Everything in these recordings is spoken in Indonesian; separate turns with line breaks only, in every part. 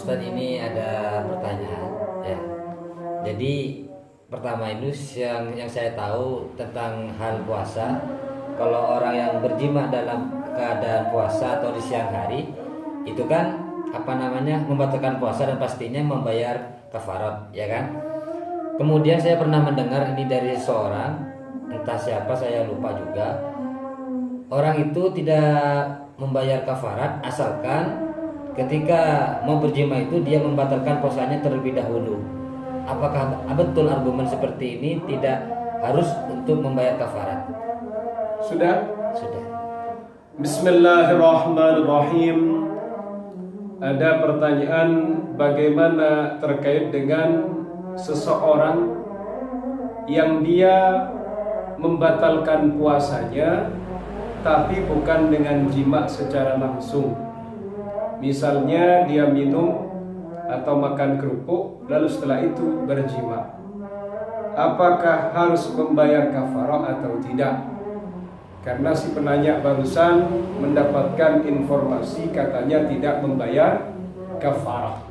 Ustadz, ini ada pertanyaan ya. Jadi pertama itu yang saya tahu tentang hal puasa, kalau orang yang berjima dalam keadaan puasa atau di siang hari itu kan membatalkan puasa dan pastinya membayar kafarat, ya kan? Kemudian saya pernah mendengar ini dari seorang, entah siapa saya lupa juga, orang itu tidak membayar kafarat asalkan ketika mau berjima itu dia membatalkan puasanya terlebih dahulu. Apakah betul argumen seperti ini tidak harus untuk membayar kafarat?
Sudah?
Sudah.
Bismillahirrahmanirrahim. Ada pertanyaan bagaimana terkait dengan seseorang yang dia membatalkan puasanya tapi bukan dengan jima secara langsung. Misalnya dia minum atau makan kerupuk lalu setelah itu berjima. Apakah harus membayar kafarah atau tidak? Karena si penanya barusan mendapatkan informasi katanya tidak membayar kafarah.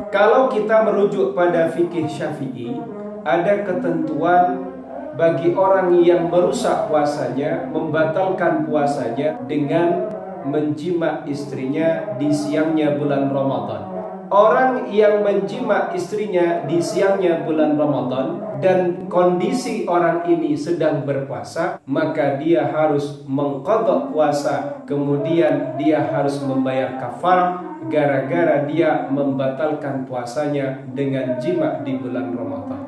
Kalau kita merujuk pada fikih Syafi'i, ada ketentuan bagi orang yang merusak puasanya, membatalkan puasanya dengan menjima istrinya di siangnya bulan Ramadan. Orang yang menjima istrinya di siangnya bulan Ramadan dan kondisi orang ini sedang berpuasa, maka dia harus mengqadha puasa, kemudian dia harus membayar kafarah gara-gara dia membatalkan puasanya dengan jima di bulan Ramadan.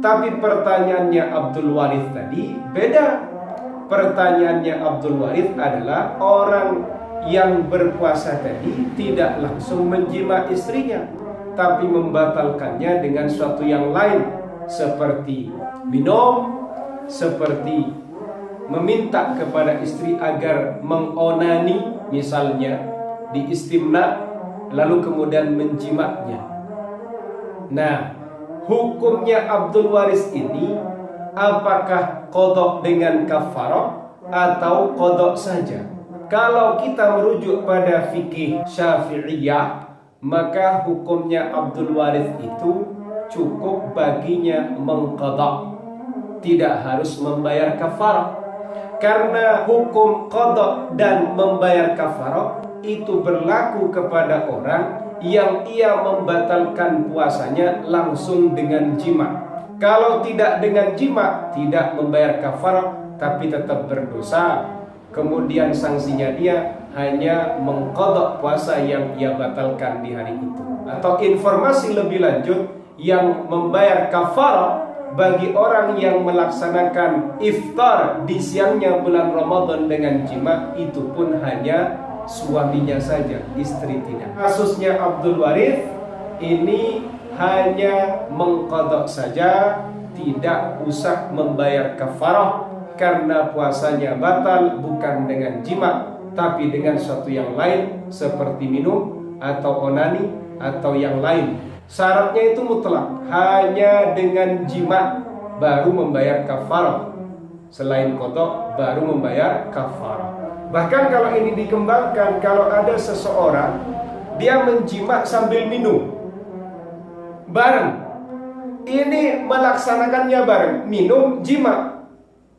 Tapi pertanyaannya Abdul Warith tadi beda. Pertanyaannya Abdul Warith adalah orang yang berpuasa tadi tidak langsung menjima istrinya, tapi membatalkannya dengan suatu yang lain, seperti minum, seperti meminta kepada istri agar mengonani, misalnya di istimna, lalu kemudian menjimaknya. Nah, hukumnya Abdul Waris ini apakah qadha dengan kafarah atau qadha saja? Kalau kita merujuk pada fikih Syafi'iyah, maka hukumnya Abdul Waris itu cukup baginya mengqadha, tidak harus membayar kafarah. Karena hukum qadha dan membayar kafarah itu berlaku kepada orang yang ia membatalkan puasanya langsung dengan jima. Kalau tidak dengan jima, tidak membayar kafarah tapi tetap berdosa. Kemudian sanksinya dia hanya mengqadha puasa yang ia batalkan di hari itu. Atau informasi lebih lanjut, yang membayar kafarah bagi orang yang melaksanakan iftar di siangnya bulan Ramadan dengan jima, itu pun hanya suaminya saja, istri tidak. Kasusnya Abdul Warith ini hanya mengqadha saja, tidak usah membayar kafarah karena puasanya batal bukan dengan jima tapi dengan suatu yang lain seperti minum atau onani atau yang lain. Syaratnya itu mutlak, hanya dengan jima baru membayar kafarah. Selain qadha baru membayar kafarah. Bahkan kalau ini dikembangkan, kalau ada seseorang dia menjima sambil minum bareng, ini melaksanakannya bareng, minum jima,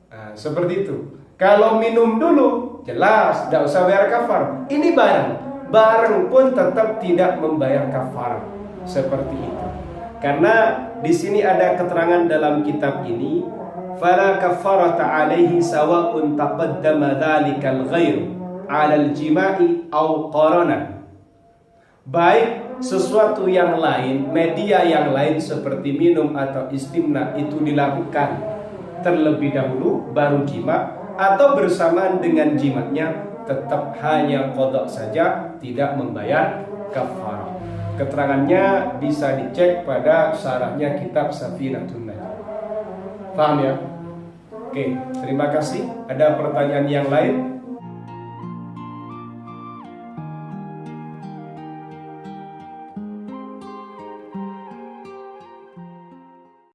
nah, seperti itu. Kalau minum dulu jelas tidak usah bayar kafar. Ini bareng pun tetap tidak membayar kafar, seperti itu. Karena di sini ada keterangan dalam kitab ini, fala kafarata alaihi sawa'un taqaddama dzalikal ghair 'alal jima'i aw qarana. Baik sesuatu yang lain, media yang lain seperti minum atau istimna itu dilakukan terlebih dahulu baru jima, atau bersamaan dengan jimatnya, tetap hanya qadha saja, tidak membayar kafarah. Keterangannya bisa dicek pada syarahnya kitab Safinatun Najah. Paham ya? Oke, terima kasih. Ada pertanyaan yang lain?